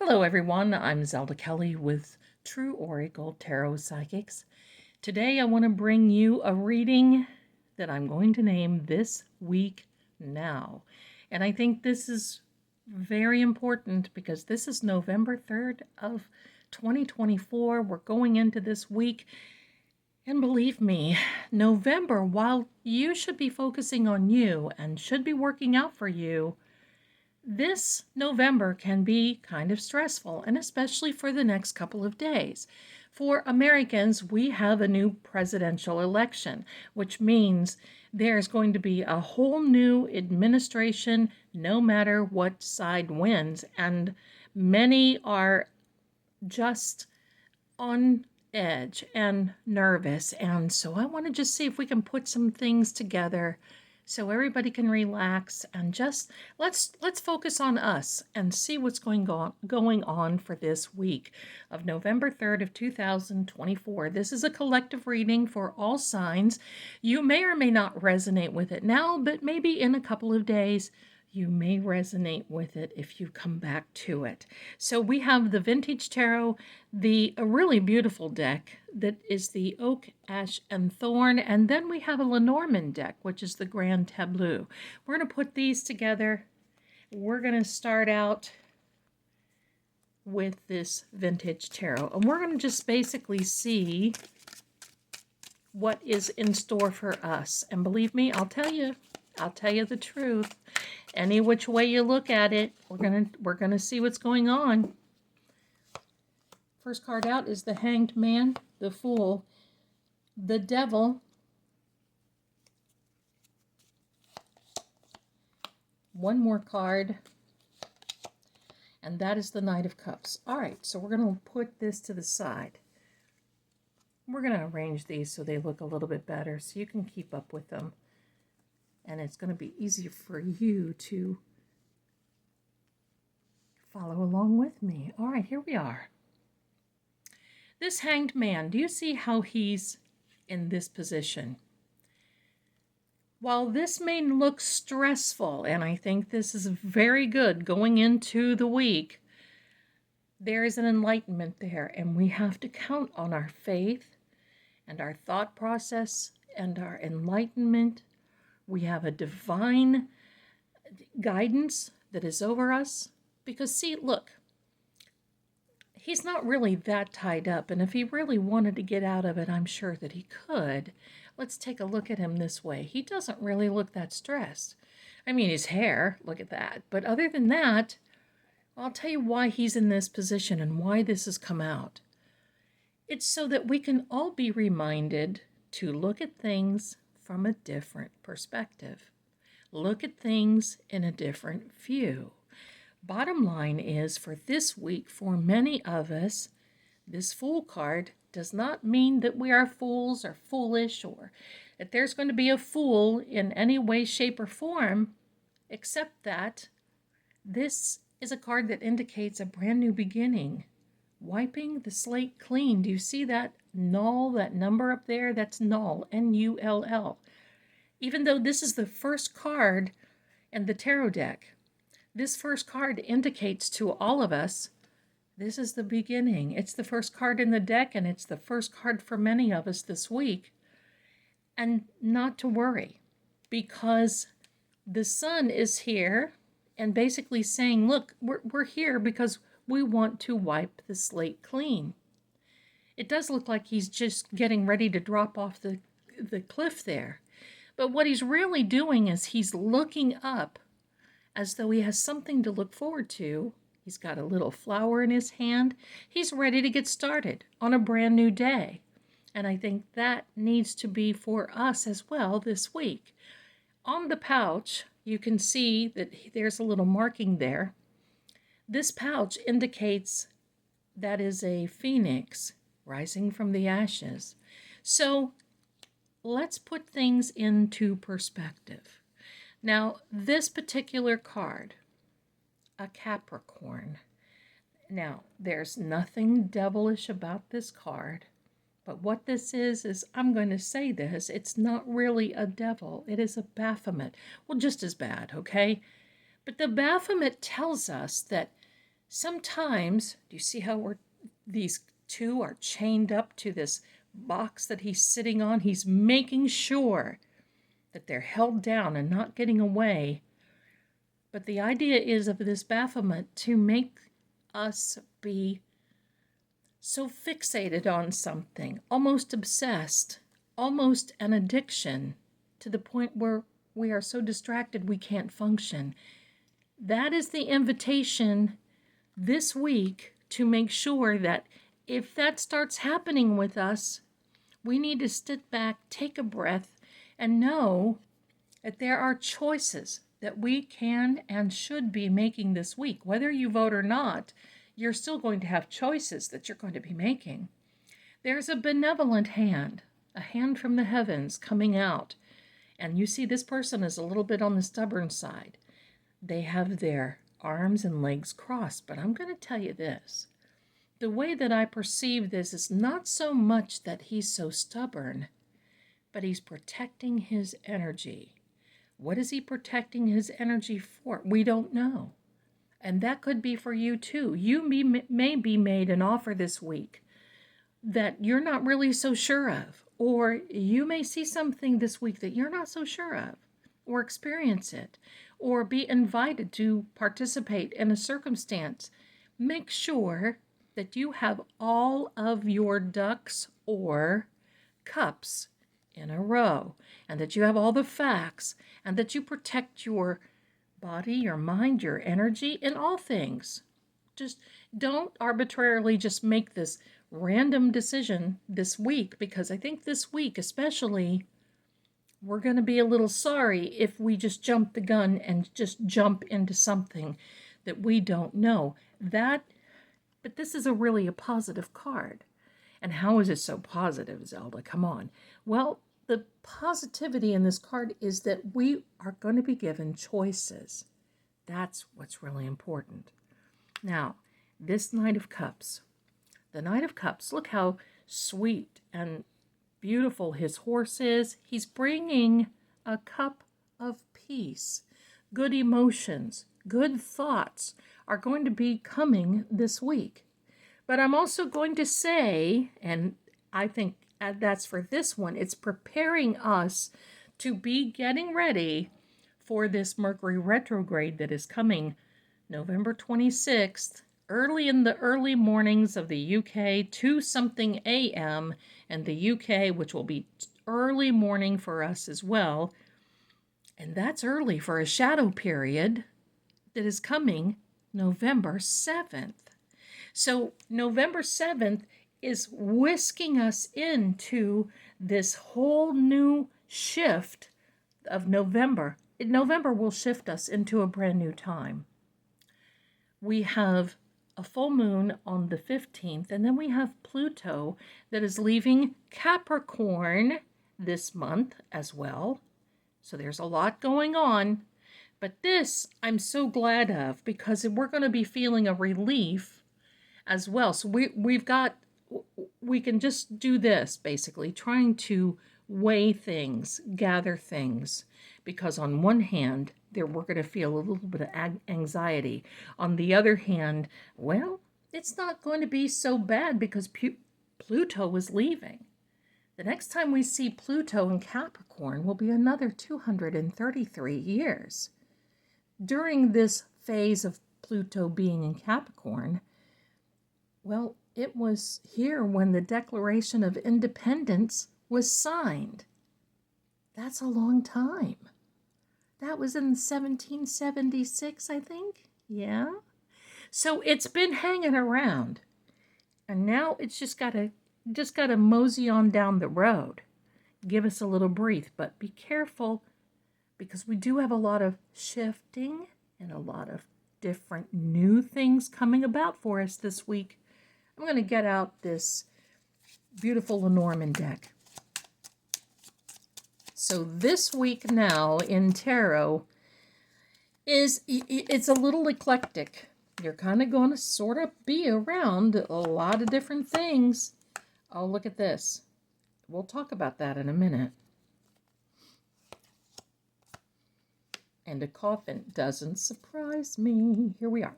Hello, everyone. I'm Zelda Kelly with True Oracle Tarot Psychics. Today, I want to bring you a reading that I'm going to name This Week Now. And I think this is very important because this is November 3rd of 2024. We're going into this week. And believe me, November, while you should be focusing on you and should be working out for you, this November can be kind of stressful, and especially for the next couple of days. For Americans, we have a new presidential election, which means there's going to be a whole new administration no matter what side wins. And many are just on edge and nervous. And so I want to just see if we can put some things together so everybody can relax and just let's focus on us and see what's going on for this week of November 3rd of 2024. This is a collective reading for all signs. You may or may not resonate with it now, but maybe in a couple of days you may resonate with it if you come back to it. So we have the Vintage Tarot, a really beautiful deck that is the Oak, Ash, and Thorn, and then we have a Lenormand deck, which is the Grand Tableau. We're going to put these together. We're going to start out with this Vintage Tarot, and we're going to just basically see what is in store for us. And believe me, I'll tell you the truth. Any which way you look at it, we're gonna see what's going on. First card out is the Hanged Man, the Fool, the Devil, one more card, and that is the Knight of Cups. All right, so we're gonna put this to the side. We're gonna arrange these so they look a little bit better so you can keep up with them. And it's going to be easier for you to follow along with me. All right, here we are. This Hanged Man, do you see how he's in this position? While this may look stressful, and I think this is very good going into the week, there is an enlightenment there, and we have to count on our faith and our thought process and our enlightenment. We have a divine guidance that is over us. Because, see, look, he's not really that tied up. And if he really wanted to get out of it, I'm sure that he could. Let's take a look at him this way. He doesn't really look that stressed. I mean, his hair, look at that. But other than that, I'll tell you why he's in this position and why this has come out. It's so that we can all be reminded to look at things from a different perspective. Look at things in a different view. Bottom line is, for this week, for many of us, this Fool card does not mean that we are fools or foolish or that there's going to be a fool in any way, shape, or form, except that this is a card that indicates a brand new beginning. Wiping the slate clean. Do you see that null, that number up there? That's null, N-U-L-L. Even though this is the first card in the tarot deck, this first card indicates to all of us, this is the beginning. It's the first card in the deck, and it's the first card for many of us this week. And not to worry, because the sun is here and basically saying, look, we're here because we want to wipe the slate clean. It does look like he's just getting ready to drop off the cliff there. But what he's really doing is he's looking up as though he has something to look forward to. He's got a little flower in his hand. He's ready to get started on a brand new day. And I think that needs to be for us as well this week. On the pouch, you can see that there's a little marking there. This pouch indicates that is a phoenix rising from the ashes. So let's put things into perspective. Now, this particular card, a Capricorn. Now, there's nothing devilish about this card, but what this is I'm going to say this, it's not really a devil. It is a Baphomet. Well, just as bad, okay? But the Baphomet tells us that Sometimes, do you see how these two are chained up to this box that he's sitting on? He's making sure that they're held down and not getting away. But the idea is of this bafflement to make us be so fixated on something, almost obsessed, almost an addiction, to the point where we are so distracted we can't function. That is the invitation this week to make sure that if that starts happening with us, we need to sit back, take a breath, and know that there are choices that we can and should be making this week. Whether you vote or not, you're still going to have choices that you're going to be making. There's a benevolent hand, a hand from the heavens coming out. And you see this person is a little bit on the stubborn side. They have their arms and legs crossed. But I'm going to tell you this. The way that I perceive this is not so much that he's so stubborn, but he's protecting his energy. What is he protecting his energy for? We don't know. And that could be for you too. You may be made an offer this week that you're not really so sure of. Or you may see something this week that you're not so sure of, or experience it, or be invited to participate in a circumstance. Make sure that you have all of your ducks or cups in a row, and that you have all the facts, and that you protect your body, your mind, your energy in all things. Just don't arbitrarily just make this random decision this week, because I think this week especially, we're going to be a little sorry if we just jump the gun and just jump into something that we don't know. But this is really a positive card. And how is it so positive, Zelda? Come on. Well, the positivity in this card is that we are going to be given choices. That's what's really important. Now, this Knight of Cups. The Knight of Cups, look how sweet and beautiful his horse is. He's bringing a cup of peace. Good emotions, good thoughts are going to be coming this week. But I'm also going to say, and I think that's for this one, it's preparing us to be getting ready for this Mercury retrograde that is coming November 26th, early in the early mornings of the UK, 2-something a.m. and the UK, which will be early morning for us as well. And that's early for a shadow period that is coming November 7th. So November 7th is whisking us into this whole new shift of November. November will shift us into a brand new time. We have a full moon on the 15th, and then we have Pluto that is leaving Capricorn this month as well. So there's a lot going on. But this I'm so glad of, because we're going to be feeling a relief as well. So we can just do this, basically, trying to weigh things, gather things, because on one hand, we're going to feel a little bit of anxiety. On the other hand, well, it's not going to be so bad because Pluto is leaving. The next time we see Pluto in Capricorn will be another 233 years. During this phase of Pluto being in Capricorn, well, it was here when the Declaration of Independence was signed. That's a long time. That was in 1776, I think. Yeah. So it's been hanging around. And now it's just got to mosey on down the road. Give us a little breathe, but be careful, because we do have a lot of shifting and a lot of different new things coming about for us this week. I'm going to get out this beautiful Lenormand deck. So this week now in tarot it's a little eclectic. You're kind of going to sort of be around a lot of different things. Oh, look at this. We'll talk about that in a minute. And a coffin doesn't surprise me. Here we are.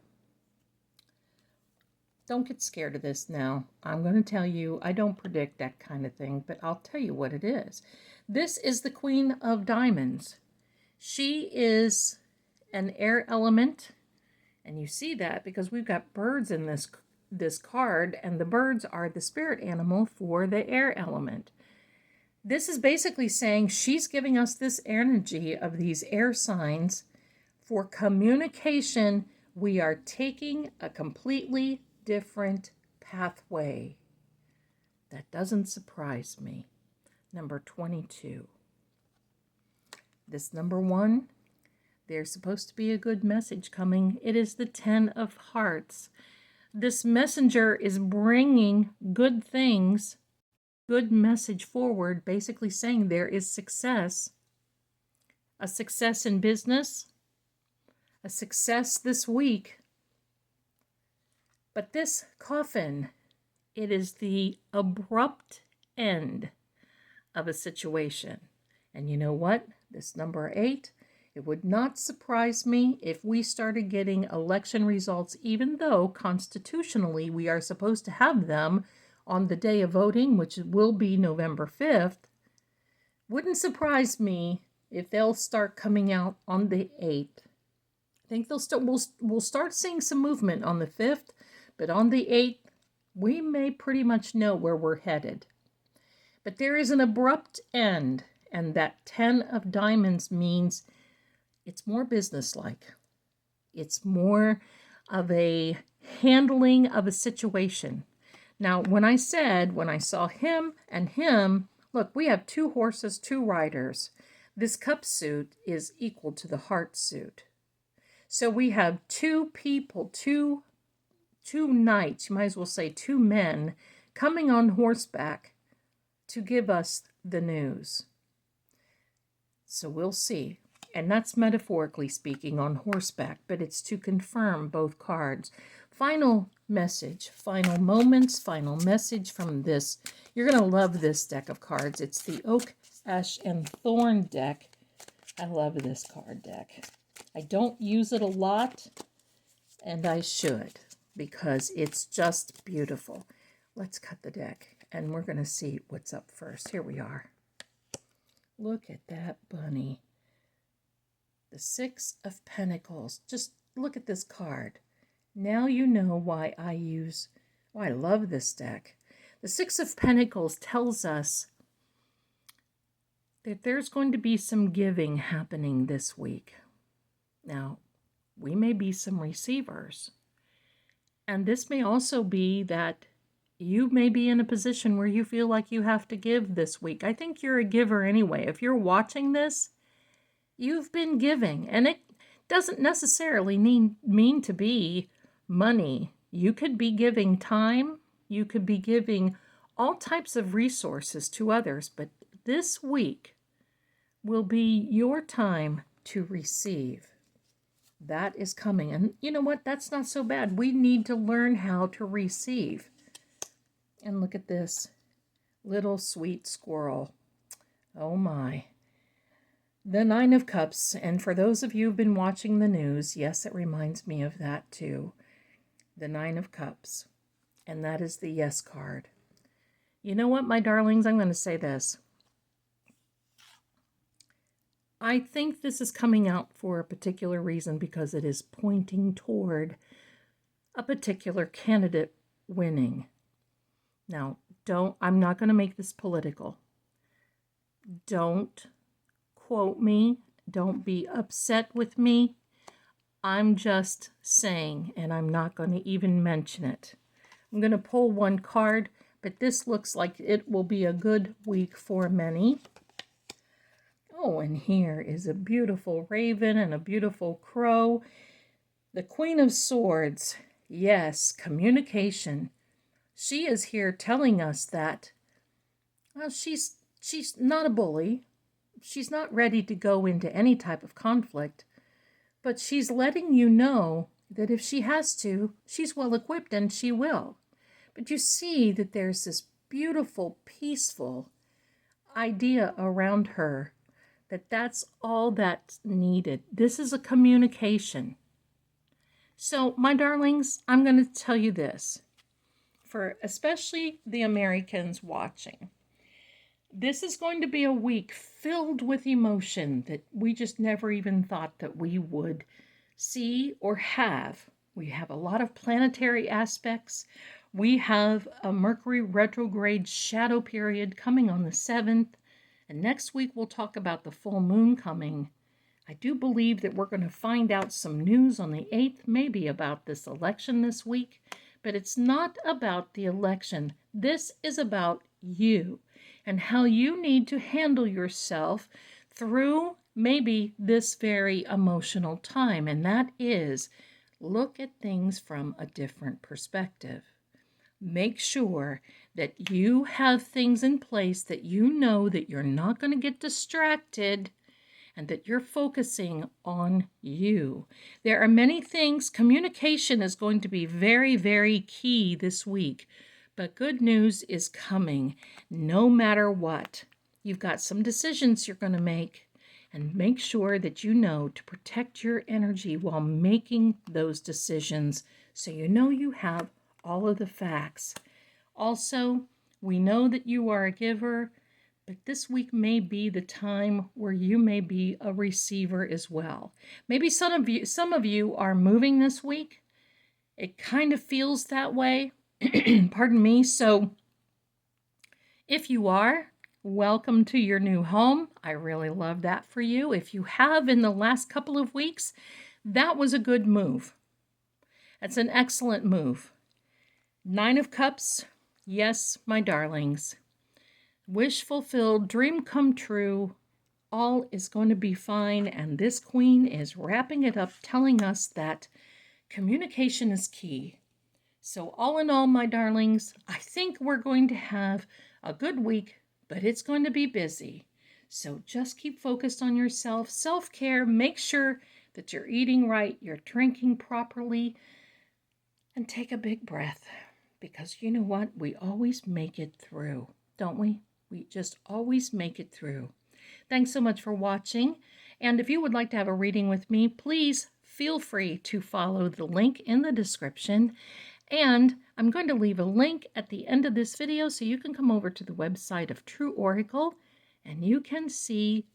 Don't get scared of this now. I'm going to tell you, I don't predict that kind of thing, but I'll tell you what it is. This is the Queen of Diamonds. She is an air element, and you see that because we've got birds in this card, and the birds are the spirit animal for the air element. This is basically saying she's giving us this energy of these air signs for communication. We are taking a completely different pathway. That doesn't surprise me. Number 22. This number 1, there's supposed to be a good message coming. It is the 10 of Hearts. This messenger is bringing good things, good message forward, basically saying there is success. A success in business, a success this week. But this coffin, it is the abrupt end of a situation. And you know what? This number 8, it would not surprise me if we started getting election results, even though constitutionally we are supposed to have them on the day of voting, which will be November 5th. Wouldn't surprise me if they'll start coming out on the 8th. I think we'll start seeing some movement on the 5th, but on the 8th, we may pretty much know where we're headed. But there is an abrupt end, and that 10 of Diamonds means it's more businesslike. It's more of a handling of a situation. Now, when I saw him and him, look, we have 2 horses, 2 riders. This cup suit is equal to the heart suit. So we have 2 people, two knights, you might as well say 2 men, coming on horseback to give us the news. So we'll see. And that's metaphorically speaking on horseback, but it's to confirm both cards. Final message, final moments, final message from this. You're going to love this deck of cards. It's the Oak, Ash, and Thorn deck. I love this card deck. I don't use it a lot, and I should, because it's just beautiful. Let's cut the deck, and we're going to see what's up first. Here we are. Look at that bunny. The 6 of Pentacles. Just look at this card. Now you know why I love this deck. The 6 of Pentacles tells us that there's going to be some giving happening this week. Now, we may be some receivers. And this may also be that you may be in a position where you feel like you have to give this week. I think you're a giver anyway. If you're watching this, you've been giving. And it doesn't necessarily mean to be money. You could be giving time. You could be giving all types of resources to others. But this week will be your time to receive. That is coming. And you know what? That's not so bad. We need to learn how to receive. And look at this little sweet squirrel. Oh my. The 9 of Cups. And for those of you who've been watching the news, yes, it reminds me of that too. The 9 of Cups. And that is the yes card. You know what, my darlings? I'm going to say this. I think this is coming out for a particular reason because it is pointing toward a particular candidate winning. Now, I'm not going to make this political. Don't quote me. Don't be upset with me. I'm just saying, and I'm not going to even mention it. I'm going to pull one card, but this looks like it will be a good week for many. Oh, and here is a beautiful raven and a beautiful crow. The Queen of Swords. Yes, communication. She is here telling us that she's not a bully. She's not ready to go into any type of conflict. But she's letting you know that if she has to, she's well equipped and she will. But you see that there's this beautiful, peaceful idea around her. That's all that's needed. This is a communication. So, my darlings, I'm going to tell you this. for especially the Americans watching. This is going to be a week filled with emotion that we just never even thought that we would see or have. We have a lot of planetary aspects. We have a Mercury retrograde shadow period coming on the 7th. And next week we'll talk about the full moon coming. I do believe that we're going to find out some news on the 8th, maybe about this election this week. But it's not about the election. This is about you and how you need to handle yourself through maybe this very emotional time. And that is look at things from a different perspective. Make sure that you have things in place that you know that you're not going to get distracted and that you're focusing on you. There are many things. Communication is going to be very, very key this week. But good news is coming no matter what. You've got some decisions you're going to make, and make sure that you know to protect your energy while making those decisions so you know you have all of the facts. Also, we know that you are a giver, but this week may be the time where you may be a receiver as well. Maybe some of you are moving this week. It kind of feels that way. Pardon me. So if you are, welcome to your new home. I really love that for you. If you have in the last couple of weeks, that was a good move. That's an excellent move. 9 of Cups. Yes, my darlings. Wish fulfilled, dream come true. All is going to be fine. And this queen is wrapping it up, telling us that communication is key. So all in all, my darlings, I think we're going to have a good week, but it's going to be busy. So just keep focused on yourself, self-care, make sure that you're eating right, you're drinking properly, and take a big breath. Because you know what? We always make it through, don't we? We just always make it through. Thanks so much for watching. And if you would like to have a reading with me, please feel free to follow the link in the description. And I'm going to leave a link at the end of this video so you can come over to the website of True Oracle and you can see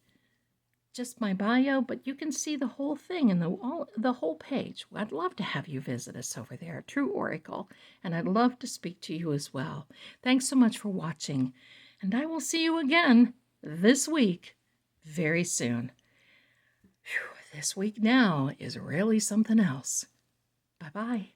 just my bio, but you can see the whole thing and the whole page. I'd love to have you visit us over there at True Oracle, and I'd love to speak to you as well. Thanks so much for watching, and I will see you again this week very soon. Whew, this week now is really something else. Bye-bye.